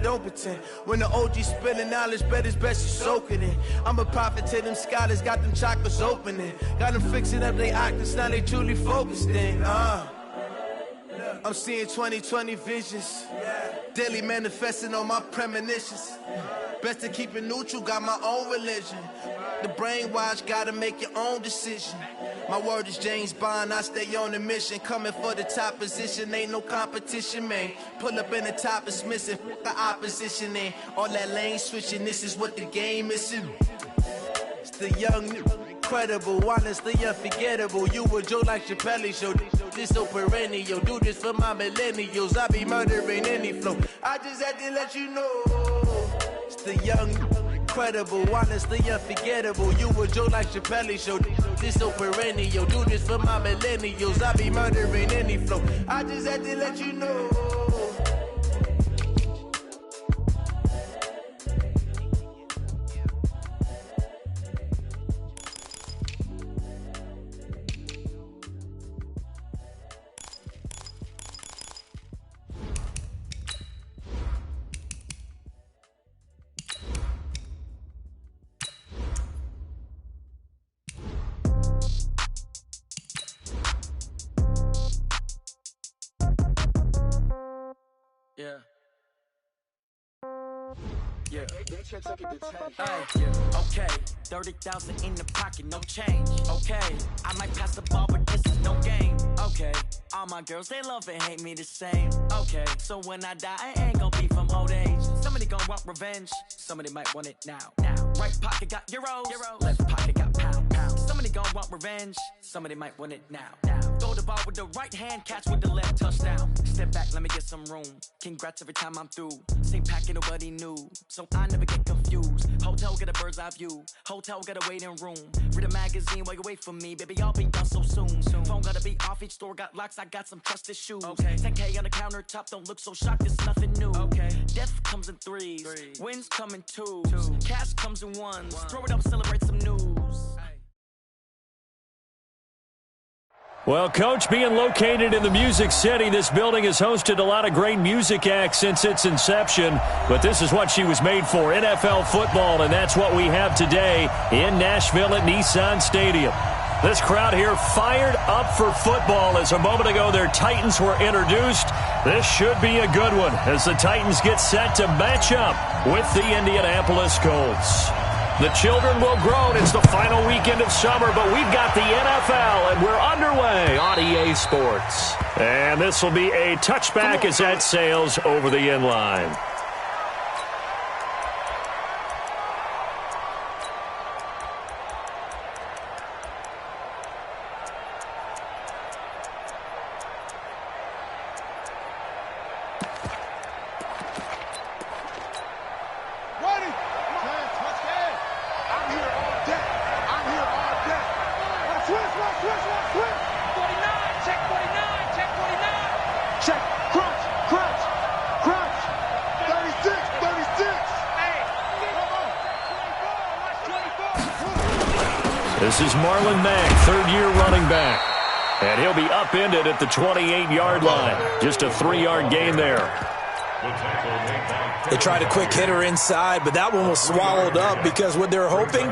don't pretend. When the OG spilling knowledge, bet it's best you soak it in. I'm a prophet to them scholars, got them chakras opening. Got them fixing up they octaves, now they truly focused in. I'm seeing 2020 visions. Daily manifesting on my premonitions. Best to keep it neutral, got my own religion. The brainwash, gotta make your own decision. My word is James Bond, I stay on a mission. Coming for the top position, ain't no competition, man. Pull up in the top is missing, the opposition ain't. All that lane switching, this is what the game is. It's the young, incredible, honestly unforgettable. You a Joe like Chappelle show, this so perennial. Do this for my millennials, I be murdering any flow. I just had to let you know. It's the young, incredible, honestly unforgettable. You a Joe like Chappelle show, this so perennial. Do this for my millennials, I be murdering any flow. I just had to let you know. Okay, 30,000 in the pocket, no change. Okay, I might pass the ball, but this is no game. Okay, all my girls, they love and hate me the same. Okay, so when I die, I ain't gon' be from old age. Somebody gon' want revenge, somebody might want it now. Right pocket got euros, left pocket got pounds. Somebody gon' want revenge, somebody might want it now. Throw the ball with the right hand, catch with the left, touchdown. Step back, let me get some room. Congrats every time I'm through. Same packet, nobody knew, so I never get confused. Hotel get a bird's eye view, hotel got a waiting room. Read a magazine while you wait for me, baby, I'll be done so soon. Phone gotta be off, each store got locks, I got some trusted shoes. 10K on the countertop, don't look so shocked, it's nothing new. Death comes in threes, wins come in twos, cash comes in ones. Throw it up, celebrate some news. Well, Coach, being located in the Music City, this building has hosted a lot of great music acts since its inception. But this is what she was made for, NFL football, and that's what we have today in Nashville at Nissan Stadium. This crowd here fired up for football as a moment ago their Titans were introduced. This should be a good one as the Titans get set to match up with the Indianapolis Colts. The children will grow, and it's the final weekend of summer, but we've got the NFL, and we're underway on EA Sports. And this will be a touchback as that sails over the end line. This is Marlon Mack, third-year running back. And he'll be upended at the 28-yard line. Just a 3-yard gain there. They tried a quick hitter inside, but that one was swallowed up because what they're hoping,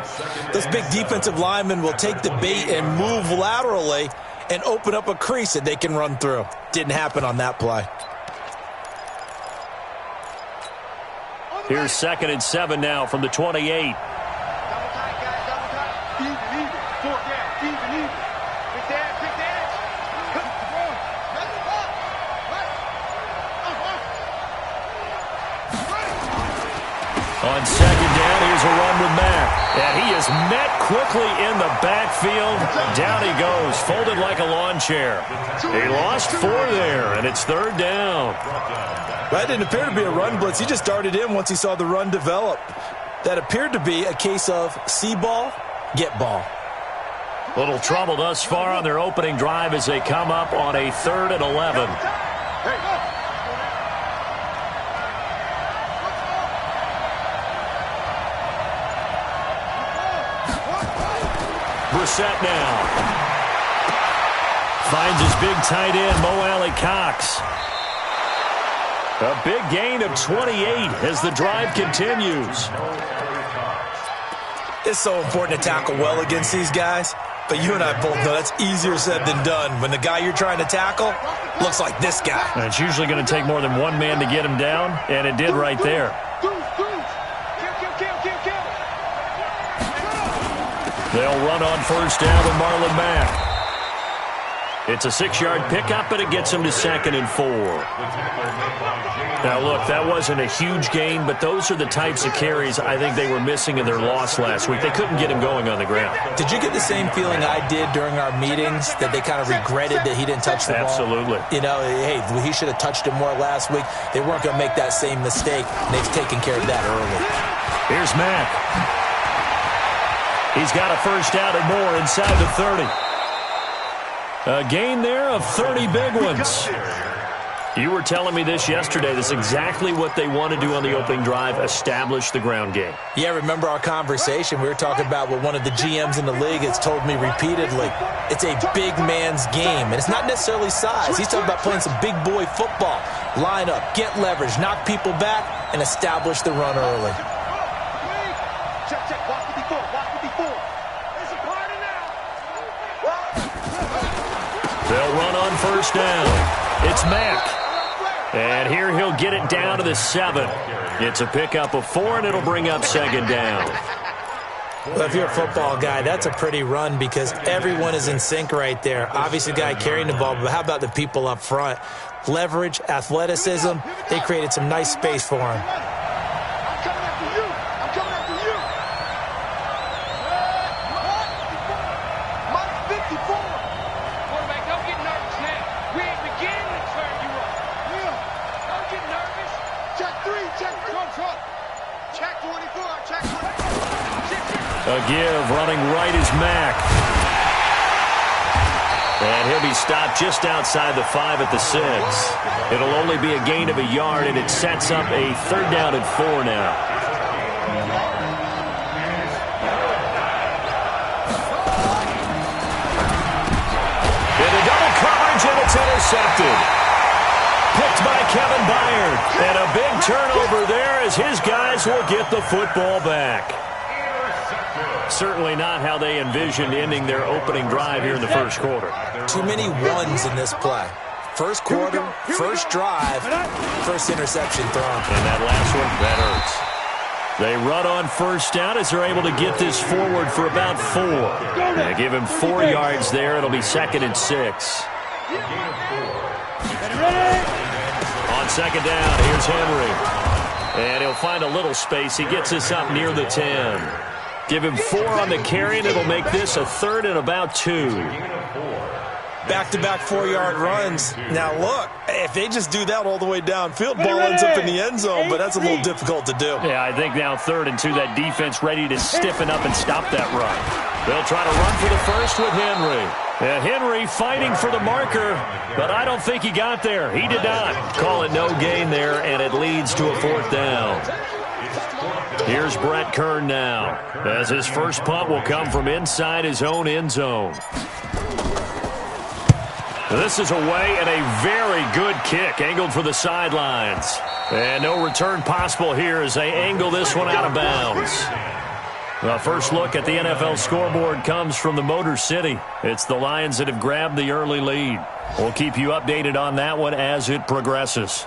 those big defensive linemen will take the bait and move laterally and open up a crease that they can run through. Didn't happen on that play. Here's 2nd and 7 now from the 28. On 2nd down, here's a run with Mack. And he is met quickly in the backfield. Down he goes, folded like a lawn chair. He lost 4 there, and it's 3rd down. That didn't appear to be a run blitz. He just darted in once he saw the run develop. That appeared to be a case of see ball, get ball. Little trouble thus far on their opening drive as they come up on a 3rd and 11. Brissett now. Finds his big tight end, Mo Alley Cox. A big gain of 28 as the drive continues. It's so important to tackle well against these guys, but you and I both know that's easier said than done when the guy you're trying to tackle looks like this guy. And it's usually going to take more than one man to get him down, and it did right there. They'll run on first down with Marlon Mack. It's a 6-yard pickup, and it gets him to 2nd and 4. Now, look, that wasn't a huge gain, but those are the types of carries I think they were missing in their loss last week. They couldn't get him going on the ground. Did you get the same feeling I did during our meetings, that they kind of regretted that he didn't touch the ball? Absolutely. You know, hey, he should have touched it more last week. They weren't going to make that same mistake, and they've taken care of that early. Here's Mack. He's got a first down and more inside the 30. A gain there of 30 big ones. You were telling me this yesterday. This is exactly what they want to do on the opening drive, establish the ground game. Yeah, remember our conversation? We were talking about what one of the GMs in the league has told me repeatedly. It's a big man's game, and it's not necessarily size. He's talking about playing some big boy football. Line up, get leverage, knock people back, and establish the run early. They'll run on first down. It's Mack. And here he'll get it down to the 7. It's a pickup of 4, and it'll bring up 2nd down. Well, if you're a football guy, that's a pretty run because everyone is in sync right there. Obviously, the guy carrying the ball, but how about the people up front? Leverage, athleticism, they created some nice space for him. A give, running right is Mack. And he'll be stopped just outside the 5 at the 6. It'll only be a gain of a yard, and it sets up a 3rd down and 4 now. Into double coverage, and it's intercepted. Picked by Kevin Byard. And a big turnover there as his guys will get the football back. Certainly not how they envisioned ending their opening drive here in the first quarter. Too many ones in this play. First quarter, first drive, first interception thrown. And that last one, that hurts. They run on first down as they're able to get this forward for about 4. They give him 4 yards there. It'll be 2nd and 6. On 2nd down, here's Henry. And he'll find a little space. He gets us up near the 10. Give him 4 on the carry, and it'll make this a 3rd and about 2. Back-to-back 4-yard runs. Now, look, if they just do that all the way downfield, ball ends up in the end zone, but that's a little difficult to do. Yeah, I think now 3rd and 2, that defense ready to stiffen up and stop that run. They'll try to run for the first with Henry. And Henry fighting for the marker, but I don't think he got there. He did not. Call it no gain there, and it leads to a 4th down. Here's Brett Kern now, as his first punt will come from inside his own end zone. This is away, and a very good kick, angled for the sidelines. And no return possible here as they angle this one out of bounds. The first look at the NFL scoreboard comes from the Motor City. It's the Lions that have grabbed the early lead. We'll keep you updated on that one as it progresses.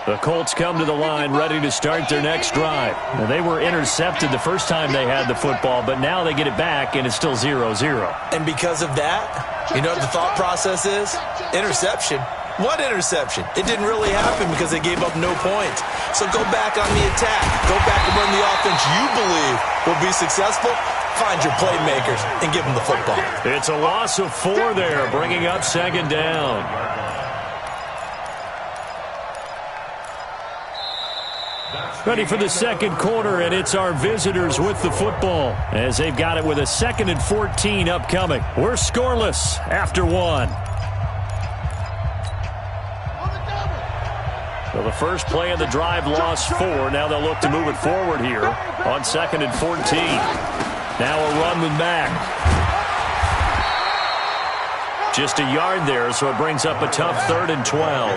The Colts come to the line ready to start their next drive. Now, they were intercepted the first time they had the football, but now they get it back, and it's still 0-0. And because of that, you know what the thought process is? Interception. What interception? It didn't really happen because they gave up no points. So go back on the attack. Go back and run the offense you believe will be successful. Find your playmakers and give them the football. It's a loss of 4 there, bringing up 2nd down. Ready for the second quarter, and it's our visitors with the football as they've got it with a 2nd and 14 upcoming. We're scoreless after 1. So the first play of the drive lost 4. Now they'll look to move it forward here on 2nd and 14. Now a run with Mack. Just a yard there, so it brings up a tough 3rd and 12.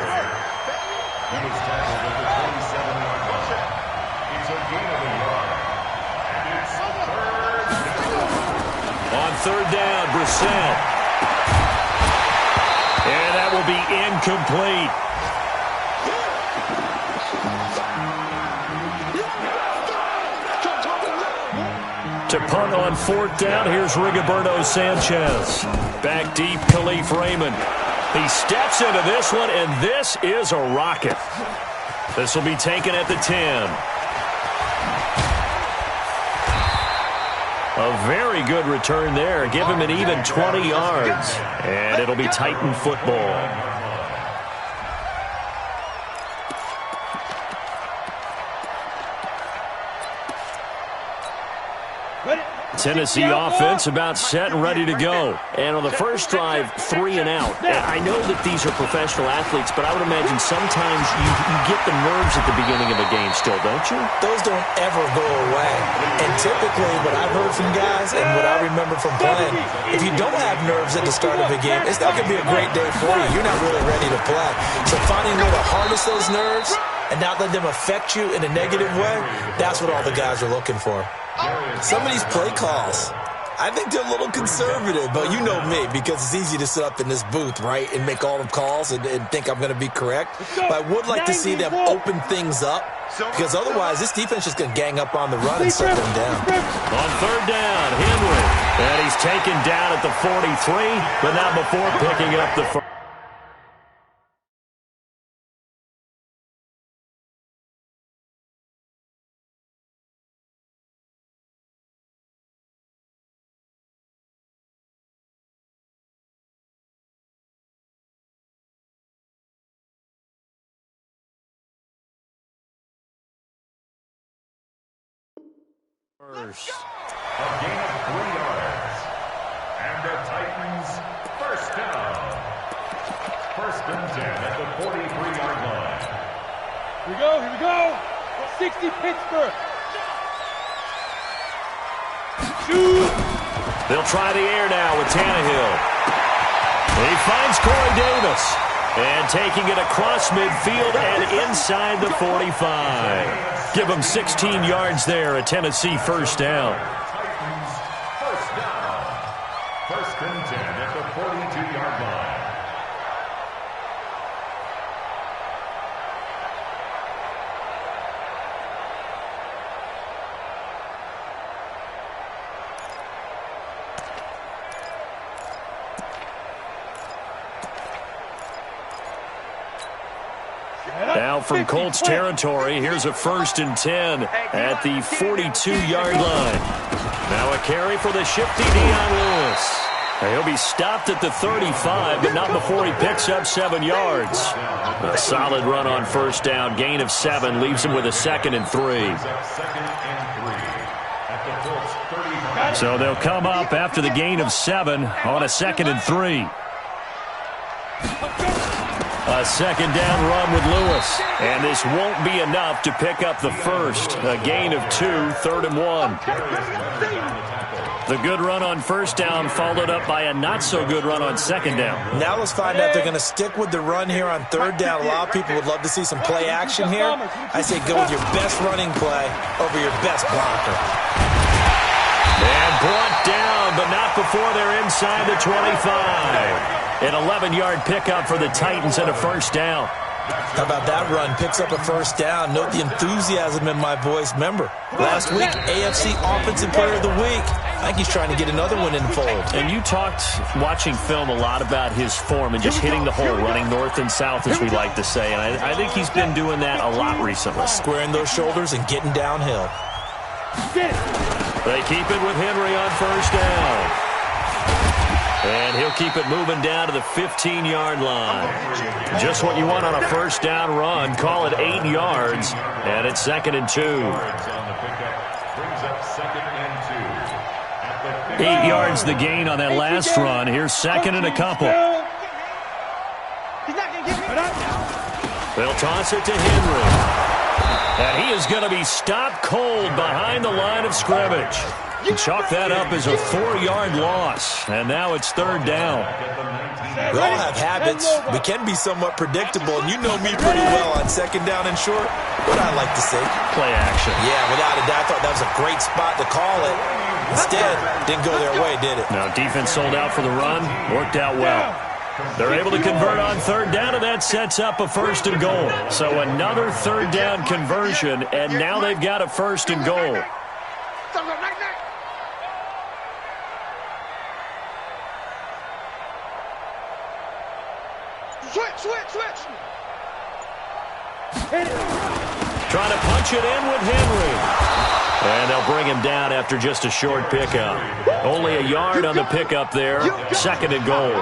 On 3rd down, Brissett. And that will be incomplete. To punt on 4th down, here's Rigoberto Sanchez. Back deep, Khalif Raymond. He steps into this one, and this is a rocket. This will be taken at the 10. A very good return there. Give him an even 20 yards. And it'll be Titan football. Tennessee offense about set and ready to go. And on the first drive, 3 and out. I know that these are professional athletes, but I would imagine sometimes you get the nerves at the beginning of a game still, don't you? Those don't ever go away. And typically what I've heard from guys and what I remember from playing, if you don't have nerves at the start of a game, it's not going to be a great day for you. You're not really ready to play. So finding a way to harness those nerves and not let them affect you in a negative way, that's what all the guys are looking for. Some of these play calls, I think they're a little conservative, but you know me, because it's easy to sit up in this booth, right, and make all the calls and think I'm going to be correct. But I would like to see them open things up, because otherwise this defense is going to gang up on the run and shut them down. On 3rd down, Henry. And he's taken down at the 43, but not before picking up the first. A gain of 3 yards. And the Titans first down. 1st and 10 at the 43-yard line. Here we go. 60 Pittsburgh. Shoot. They'll try the air now with Tannehill. He finds Corey Davis. And taking it across midfield and inside the 45. Give him 16 yards there, a Tennessee first down. Titans first down. 1st and 10 at the 42-yard line. Now from Colts territory, here's a 1st and 10 at the 42-yard line. Now a carry for the shifty Dion Lewis. He'll be stopped at the 35, but not before he picks up 7 yards. A solid run on 1st down, gain of 7, leaves him with a 2nd and 3. So they'll come up after the gain of 7 on a 2nd and 3. A 2nd down run with Lewis. And this won't be enough to pick up the first. A gain of 2, 3rd and 1. The good run on 1st down followed up by a not-so-good run on 2nd down. Now let's find out if they're going to stick with the run here on 3rd down. A lot of people would love to see some play action here. I say go with your best running play over your best blocker. And brought down, but not before they're inside the 25. An 11-yard pickup for the Titans and a 1st down. How about that run? Picks up a 1st down. Note the enthusiasm in my voice. Remember, last week, AFC Offensive Player of the Week. I think he's trying to get another one in the fold. And you talked, watching film, a lot about his form and just hitting the hole, running north and south, as we like to say. And I think he's been doing that a lot recently. Squaring those shoulders and getting downhill. They keep it with Henry on 1st down. And he'll keep it moving down to the 15-yard line. Just what you want on a 1st down run. Call it 8 yards. And it's 2nd and 2. 8 yards the gain on that last run. Here's 2nd and a couple. They'll toss it to Henry. And he is going to be stopped cold behind the line of scrimmage. Chalk that up as a 4-yard loss, and now it's third down. We all have habits. We can be somewhat predictable, and you know me pretty well on second down and short. What I like to see. Play action. Yeah, without a doubt, I thought that was a great spot to call it. Instead, didn't go their way, did it? Now, defense sold out for the run. Worked out well. They're able to convert on third down, and that sets up a first and goal. So another third down conversion, and now they've got a first and goal. Switch. Trying to punch it in with Henry. And they'll bring him down after just a short pickup. Only a yard on the pickup there. Second and goal.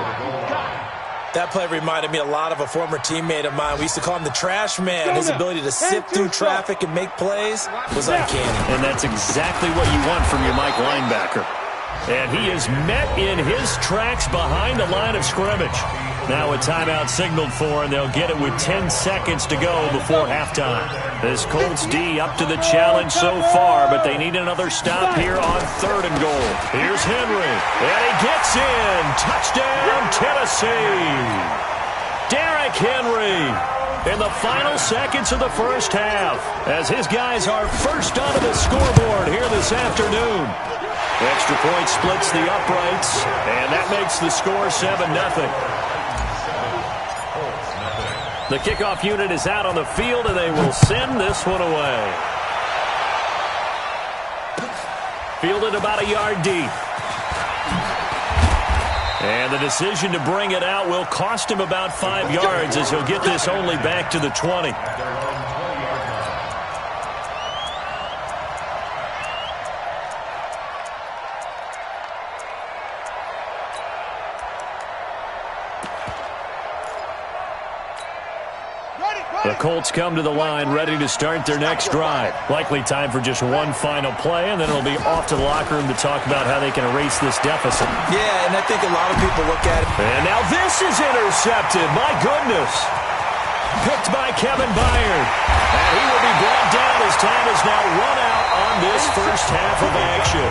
That play reminded me a lot of a former teammate of mine. We used to call him the trash man. His ability to sift through traffic and make plays was uncanny. And that's exactly what you want from your Mike linebacker. And he is met in his tracks behind the line of scrimmage. Now a timeout signaled for, and they'll get it with 10 seconds to go before halftime. This Colts D up to the challenge so far, but they need another stop here on third and goal. Here's Henry, and he gets in. Touchdown, Tennessee. Derrick Henry in the final seconds of the first half, as his guys are first onto the scoreboard here this afternoon. Extra point splits the uprights, and that makes the score 7-0. The kickoff unit is out on the field, and they will send this one away. Fielded about a yard deep. And the decision to bring it out will cost him about 5 yards, as he'll get this only back to the 20. The Colts come to the line ready to start their next drive. Likely time for just one final play, and then it'll be off to the locker room to talk about how they can erase this deficit. Yeah, and I think a lot of people look at it. And now this is intercepted. My goodness. Picked by Kevin Byard. And he will be brought down as time is now run out on this first half of action.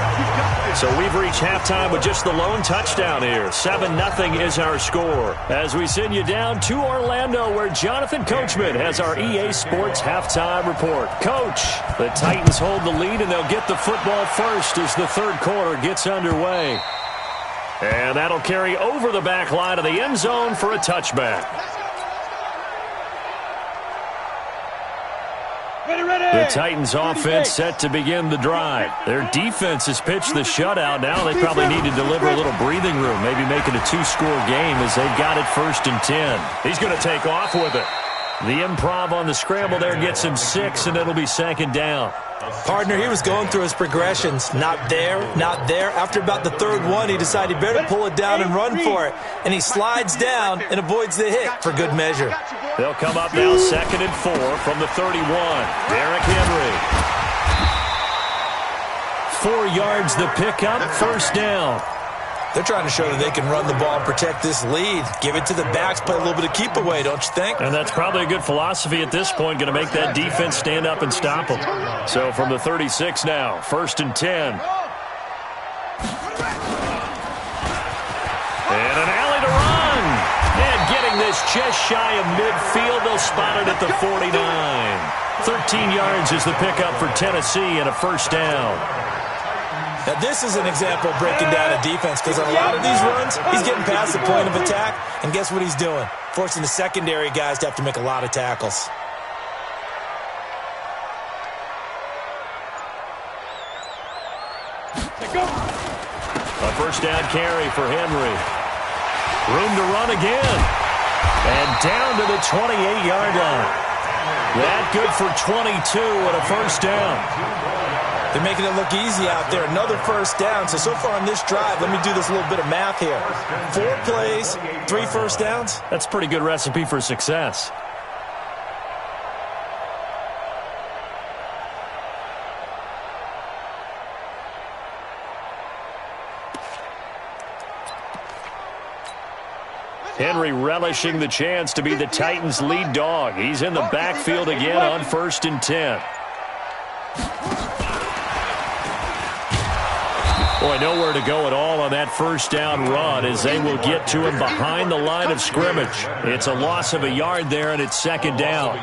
So we've reached halftime with just the lone touchdown here. 7-0 is our score. As we send you down to Orlando, where Jonathan Coachman has our EA Sports halftime report. Coach, the Titans hold the lead, and they'll get the football first as the third quarter gets underway. And that'll carry over the back line of the end zone for a touchback. The Titans offense set to begin the drive. Their defense has pitched the shutout. Now they probably need to deliver a little breathing room, maybe make it a 2-score game as they've got it first and 10. He's going to take off with it. The improv on the scramble there gets him 6, and it'll be second down. Partner, he was going through his progressions. Not there, not there. After about the third one, he decided he better pull it down and run for it. And he slides down and avoids the hit for good measure. They'll come up now second and 4 from the 31. Derrick Henry. 4 yards the pickup, first down. They're trying to show that they can run the ball and protect this lead. Give it to the backs, play a little bit of keep away, don't you think? And that's probably a good philosophy at this point, going to make that defense stand up and stop them. So from the 36 now, first and 10. And an alley to run. And getting this just shy of midfield, they'll spot it at the 49. 13 yards is the pickup for Tennessee and a first down. Now, this is an example of breaking down a defense, because on a lot of these runs, he's getting past the point of attack, and guess what he's doing? Forcing the secondary guys to have to make a lot of tackles. A first down carry for Henry. Room to run again. And down to the 28-yard line. That good for 22 and a first down. They're making it look easy out there. Another first down. So far on this drive, let me do this little bit of math here. 4 plays, 3 first downs. That's a pretty good recipe for success. Henry relishing the chance to be the Titans' lead dog. He's in the backfield again on first and 10. Boy, nowhere to go at all on that first down run as they will get to him behind the line of scrimmage. It's a loss of a yard there, and it's second down.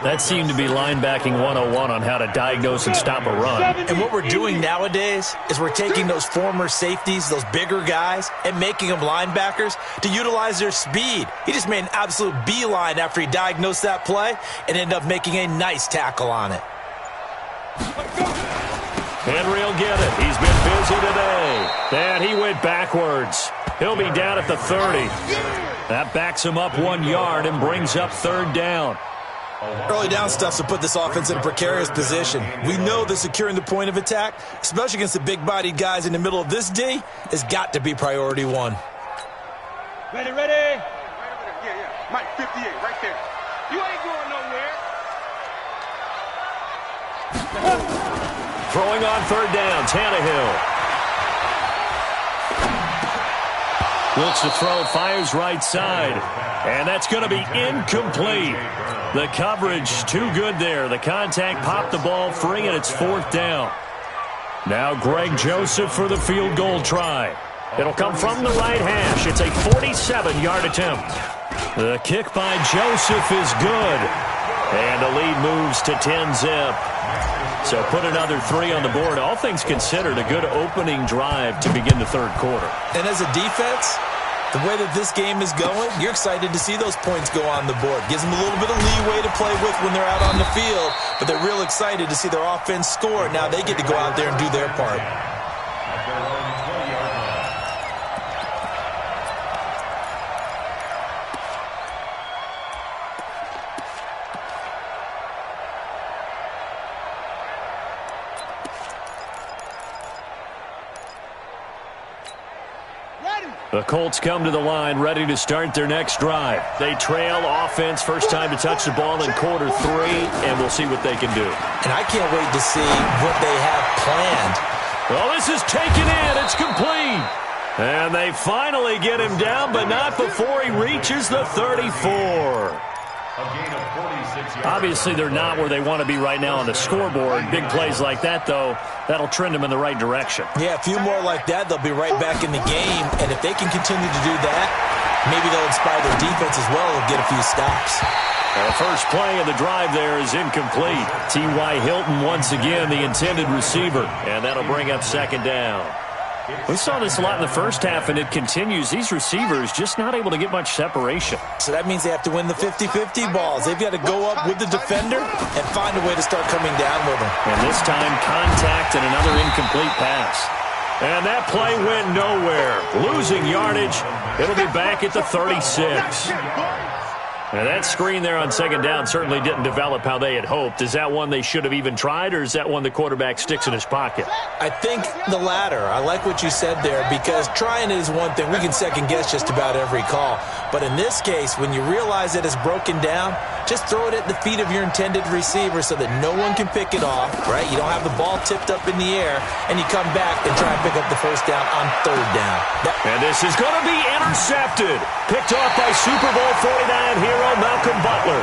That seemed to be linebacking 101 on how to diagnose and stop a run. And what we're doing nowadays is we're taking those former safeties, those bigger guys, and making them linebackers to utilize their speed. He just made an absolute beeline after he diagnosed that play and ended up making a nice tackle on it. Henry will get it. He's been busy today. And he went backwards. He'll be down at the 30. That backs him up 1 yard and brings up third down. Early down stuff to put this offense in a precarious position. We know that securing the point of attack, especially against the big-bodied guys in the middle of this D, has got to be priority one. Ready, ready? Right over there. Yeah. Mike, 58, right there. You ain't going nowhere. Throwing on third down, Tannehill. Looks to throw, fires right side. And that's going to be incomplete. The coverage too good there. The contact popped the ball free, and it's fourth down. Now Greg Joseph for the field goal try. It'll come from the right hash. It's a 47-yard attempt. The kick by Joseph is good. And the lead moves to 10-zip. So put another 3 on the board. All things considered, a good opening drive to begin the third quarter. And as a defense, the way that this game is going, you're excited to see those points go on the board. Gives them a little bit of leeway to play with when they're out on the field, but they're real excited to see their offense score. Now they get to go out there and do their part. The Colts come to the line ready to start their next drive. They trail offense, first time to touch the ball in quarter 3, and we'll see what they can do. And I can't wait to see what they have planned. Well, this is taken in. It's complete. And they finally get him down, but not before he reaches the 34. Obviously, they're not where they want to be right now on the scoreboard. Big plays like that, though, that'll trend them in the right direction. Yeah, a few more like that, they'll be right back in the game. And if they can continue to do that, maybe they'll inspire their defense as well and get a few stops. The first play of the drive there is incomplete. T.Y. Hilton once again the intended receiver, and that'll bring up second down. We saw this a lot in the first half, and it continues. These receivers just not able to get much separation. So that means they have to win the 50-50 balls. They've got to go up with the defender and find a way to start coming down with them. And this time, contact and another incomplete pass. And that play went nowhere. Losing yardage. It'll be back at the 36. Now, that screen there on second down certainly didn't develop how they had hoped. Is that one they should have even tried, or is that one the quarterback sticks in his pocket? I think the latter. I like what you said there, because trying is one thing. We can second-guess just about every call. But in this case, when you realize that it's broken down, just throw it at the feet of your intended receiver so that no one can pick it off, right? You don't have the ball tipped up in the air, and you come back and try and pick up the first down on third down. And this is going to be intercepted. Picked off by Super Bowl 49 hero Malcolm Butler.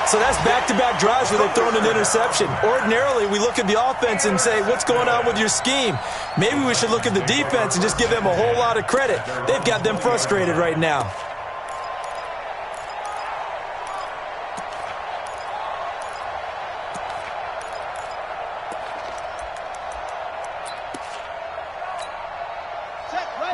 So that's back-to-back drives where they've thrown an interception. Ordinarily, we look at the offense and say, what's going on with your scheme? Maybe we should look at the defense and just give them a whole lot of credit. They've got them frustrated right now.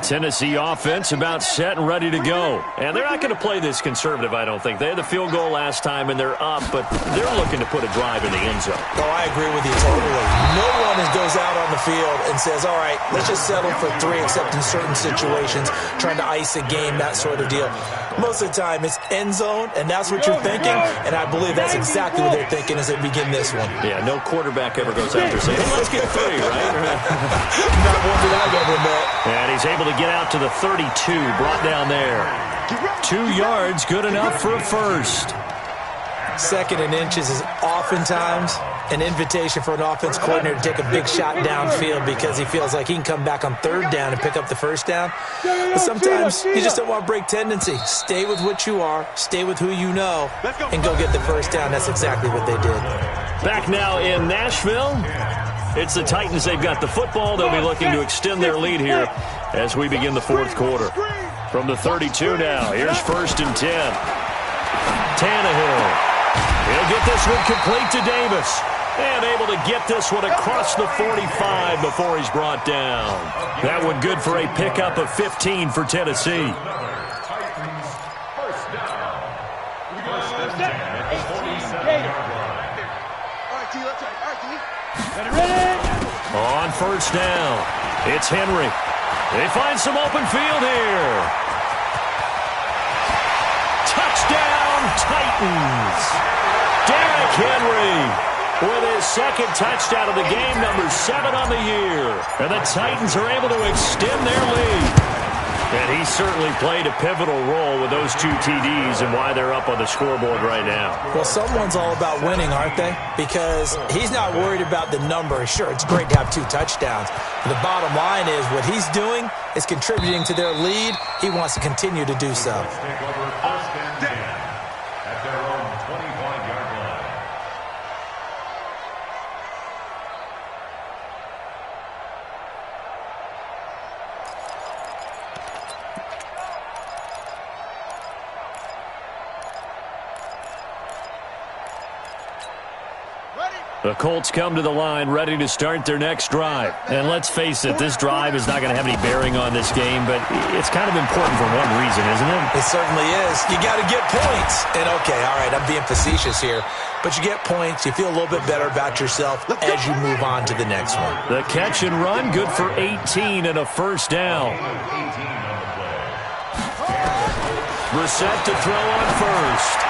Tennessee offense about set and ready to go. And they're not going to play this conservative, I don't think. They had the field goal last time, and they're up, but they're looking to put a drive in the end zone. Oh, I agree with you totally. No one goes out on the field and says, all right, let's just settle for 3, except in certain situations, trying to ice a game, that sort of deal. Most of the time, it's end zone, and that's what you're thinking, and I believe that's exactly what they're thinking as they begin this one. Yeah, no quarterback ever goes out there saying, hey, let's get 3, right? Not one that I've ever met. And he's able to get out to the 32, brought down there. 2 yards, good enough for a first. Second and inches is oftentimes an invitation for an offense coordinator to take a big shot downfield because he feels like he can come back on third down and pick up the first down. But sometimes you just don't want to break tendency. Stay with what you are, stay with who you know, and go get the first down. That's exactly what they did. Back now in Nashville. It's the Titans. They've got the football. They'll be looking to extend their lead here as we begin the fourth quarter. From the 32 now, here's 1st and 10. Tannehill. He'll get this one complete to Davis. And able to get this one across the 45 before he's brought down. That one good for a pickup of 15 for Tennessee. On 1st down, it's Henry. They find some open field here. Touchdown, Titans. Derrick Henry with his 2nd touchdown of the game, number 7 on the year. And the Titans are able to extend their lead. And he certainly played a pivotal role with those 2 TDs and why they're up on the scoreboard right now. Well, someone's all about winning, aren't they? Because he's not worried about the number. Sure, it's great to have 2 touchdowns. But the bottom line is what he's doing is contributing to their lead. He wants to continue to do so. Take over 1st and 10 at their own 25-yard line. The Colts come to the line ready to start their next drive. And let's face it, this drive is not going to have any bearing on this game, but it's kind of important for one reason, isn't it? It certainly is. You got to get points. And okay, all right, I'm being facetious here, but you get points, you feel a little bit better about yourself as you move on to the next one. The catch and run, good for 18 and a 1st down. Brissett to throw on 1st.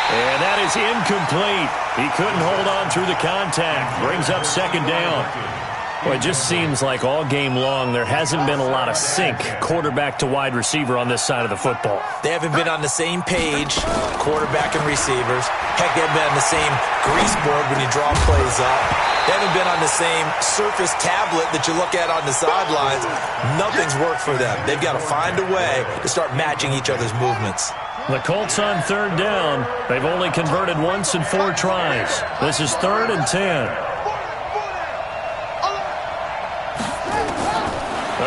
And that is incomplete. He couldn't hold on through the contact. Brings up 2nd down. Well, it just seems like all game long there hasn't been a lot of sync quarterback to wide receiver on this side of the football. They haven't been on the same page, quarterback and receivers. Heck, they haven't been on the same grease board when you draw plays up. They haven't been on the same surface tablet that you look at on the sidelines. Nothing's worked for them. They've got to find a way to start matching each other's movements. The Colts on 3rd down. They've only converted once in 4 tries. This is 3rd and 10.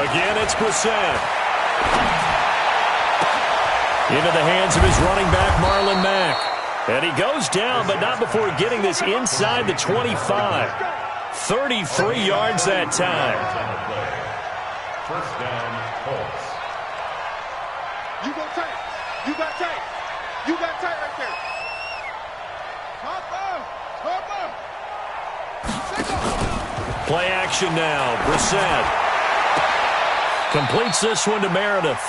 Again, it's Brissett. Into the hands of his running back, Marlon Mack. And he goes down, but not before getting this inside the 25. 33 yards that time. 1st down, Colts. You go tight. You got tight. You got tight right there. Play action now. Brissett completes this one to Meredith.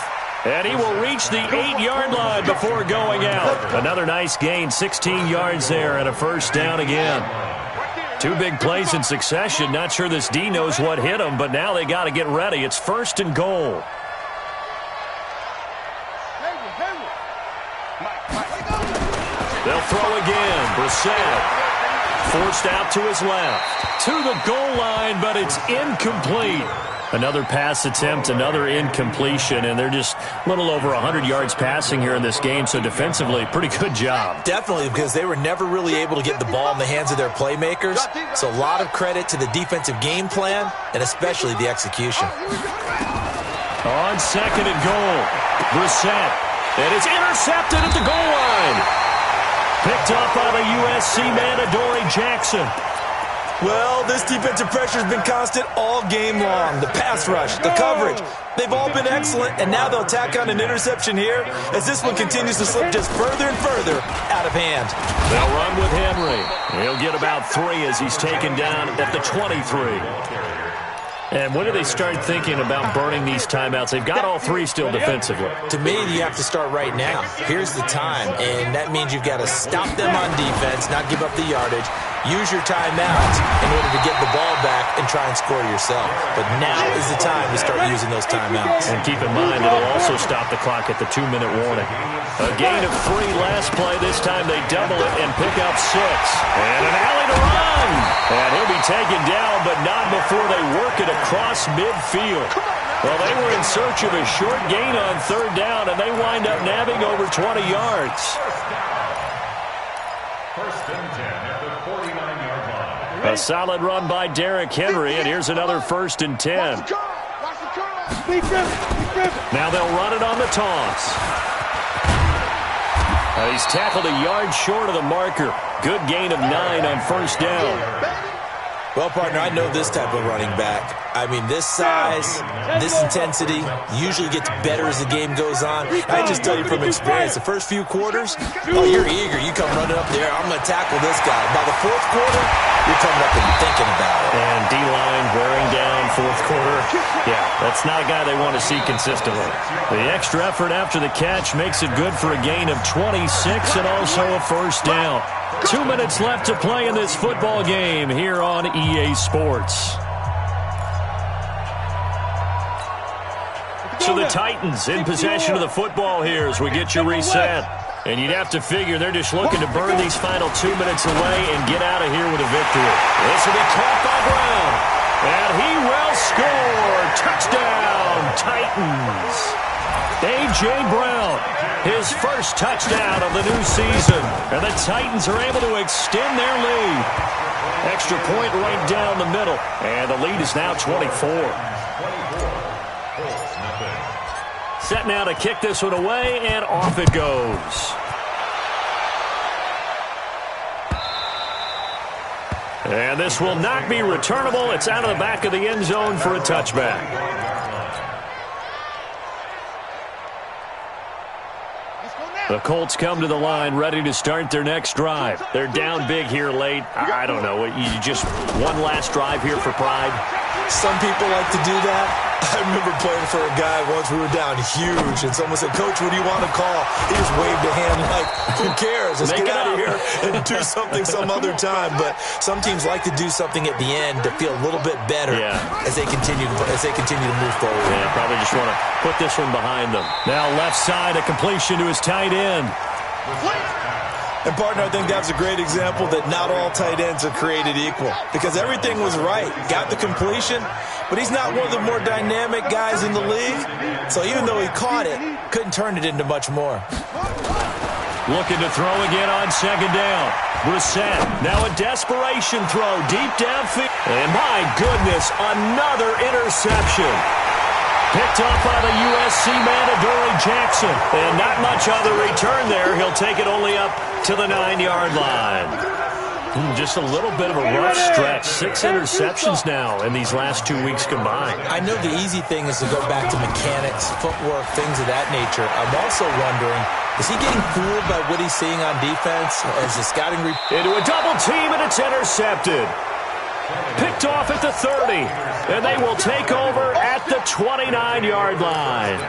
And he will reach the 8-yard line before going out. Another nice gain, 16 yards there, and a 1st down again. 2 big plays in succession. Not sure this D knows what hit him, but now they got to get ready. It's 1st and goal. They'll throw again. Brissett forced out to his left. To the goal line, but it's incomplete. Another pass attempt, another incompletion, and they're just a little over 100 yards passing here in this game, so defensively, pretty good job. Definitely, because they were never really able to get the ball in the hands of their playmakers, so a lot of credit to the defensive game plan, and especially the execution. On 2nd and goal, Brissett, and it's intercepted at the goal line. Picked up by the USC man, Adoree Jackson. Well, this defensive pressure has been constant all game long. The pass rush, the coverage, they've all been excellent, and now they'll tack on an interception here as this one continues to slip just further and further out of hand. They'll run with Henry. He'll get about 3 as he's taken down at the 23. And when do they start thinking about burning these timeouts? They've got all 3 still defensively. To me, you have to start right now. Here's the time, and that means you've got to stop them on defense, not give up the yardage. Use your timeouts in order to get the ball back and try and score yourself. But now is the time to start using those timeouts. And keep in mind, it'll also stop the clock at the 2-minute warning. A gain of 3 last play. This time they double it and pick up 6. And an alley to run. And he'll be taken down, but not before they work it across midfield. Well, they were in search of a short gain on 3rd down, and they wind up nabbing over 20 yards. 1st and 10 at the 49-yard line. A solid run by Derrick Henry, and here's another 1st and 10. Now they'll run it on the toss. He's tackled a yard short of the marker. Good gain of 9 on 1st down. Well, partner, I know this type of running back. I mean, this size, this intensity usually gets better as the game goes on. I just tell you from experience, the first few quarters, oh, you're eager. You come running up there, I'm going to tackle this guy. By the 4th quarter, you're coming up and thinking about it. And D-line wearing down 4th quarter. Yeah, that's not a guy they want to see consistently. The extra effort after the catch makes it good for a gain of 26 and also a 1st down. 2 minutes left to play in this football game here on EA Sports. So the Titans in possession of the football here as we get you reset. And you'd have to figure they're just looking to burn these final 2 minutes away and get out of here with a victory. This will be caught by Brown. And he will score. Touchdown, Titans. A.J. Brown, his first touchdown of the new season. And the Titans are able to extend their lead. Extra point right down the middle. And the lead is now 24. Set now to kick this one away, and off it goes. And this will not be returnable. It's out of the back of the end zone for a touchback. The Colts come to the line ready to start their next drive. They're down big here late. I don't know. You just one last drive here for pride? Some people like to do that. I remember playing for a guy once. We were down huge, and someone said, "Coach, what do you want to call?" He just waved a hand like, "Who cares? Let's get out of here and do something some other time." But some teams like to do something at the end to feel a little bit better as they continue to move forward. Yeah, probably just want to put this one behind them. Now left side, a completion to his tight end. And, partner, I think that's a great example that not all tight ends are created equal, because everything was right. Got the completion, but he's not one of the more dynamic guys in the league. So even though he caught it, couldn't turn it into much more. Looking to throw again on 2nd down. Brissett, now a desperation throw deep downfield. And my goodness, another interception. Picked up by the USC man, Adoree Jackson. And not much on the return there. He'll take it only up to the 9-yard line. Just a little bit of a rough stretch. 6 interceptions now in these last 2 weeks combined. I know the easy thing is to go back to mechanics, footwork, things of that nature. I'm also wondering, is he getting fooled by what he's seeing on defense as the scouting into a double team, and it's intercepted. Picked off at the 30, and they will take over at the 29-yard line.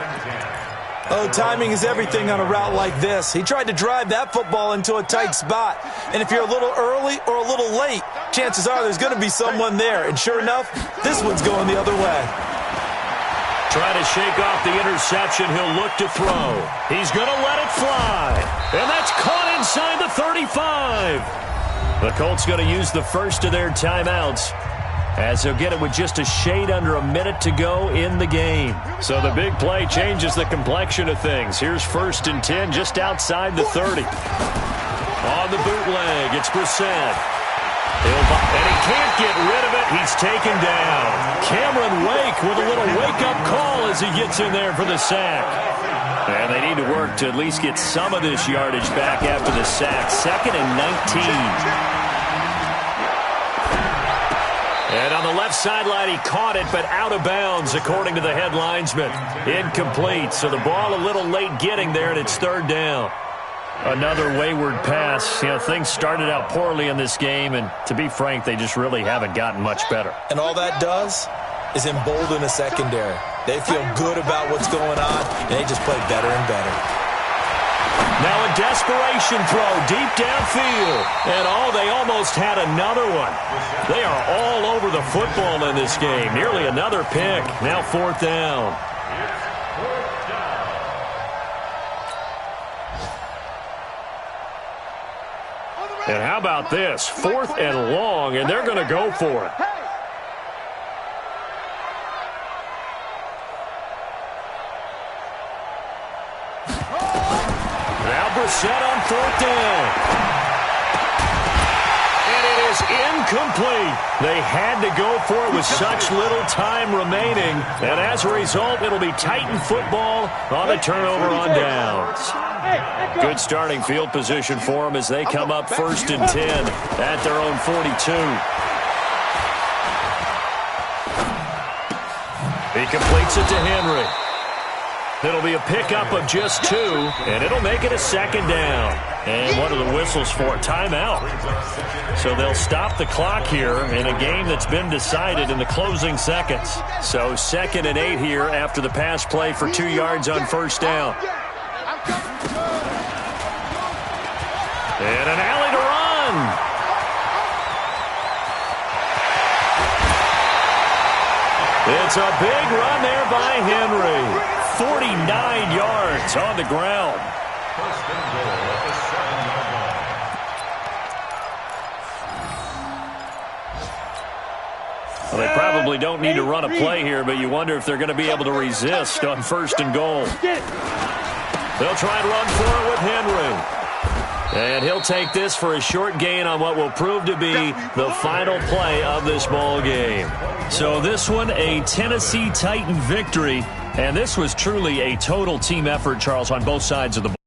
Oh, timing is everything on a route like this. He tried to drive that football into a tight spot. And if you're a little early or a little late, chances are there's going to be someone there. And sure enough, this one's going the other way. Trying to shake off the interception. He'll look to throw. He's going to let it fly. And that's caught inside the 35. The Colts going to use the first of their timeouts, as they'll get it with just a shade under a minute to go in the game. So the big play changes the complexion of things. Here's 1st and 10 just outside the 30. On the bootleg, it's Brissett. And he can't get rid of it. He's taken down. Cameron Wake with a little wake-up call as he gets in there for the sack. And they need to work to at least get some of this yardage back after the sack. 2nd and 19. And on the left sideline, he caught it, but out of bounds, according to the head linesman. Incomplete. So the ball a little late getting there, and it's 3rd down. Another wayward pass. You know, things started out poorly in this game, and to be frank, they just really haven't gotten much better. And all that does is embolden a secondary. They feel good about what's going on, and they just play better and better. Now a desperation throw deep downfield. And they almost had another one. They are all over the football in this game. Nearly another pick. Now 4th down. And how about this? 4th and long, and they're going to go for it. Now Brissett on 4th down. And it is incomplete. They had to go for it with such little time remaining. And as a result, it'll be Titan football on the turnover on downs. Good starting field position for them as they come up 1st and 10 at their own 42. He completes it to Henry. It'll be a pickup of just 2, and it'll make it a 2nd down. And what are the whistles for? Timeout. So they'll stop the clock here in a game that's been decided in the closing seconds. So 2nd and 8 here after the pass play for 2 yards on 1st down. And an alley to run. It's a big run there by Henry. 49 yards on the ground. First and goal at the 7-yard line. Well, they probably don't need to run a play here, but you wonder if they're going to be able to resist on 1st and goal. They'll try and run for it with Henry. And he'll take this for a short gain on what will prove to be the final play of this ball game. So this one, a Tennessee Titan victory. And this was truly a total team effort, Charles, on both sides of the ball.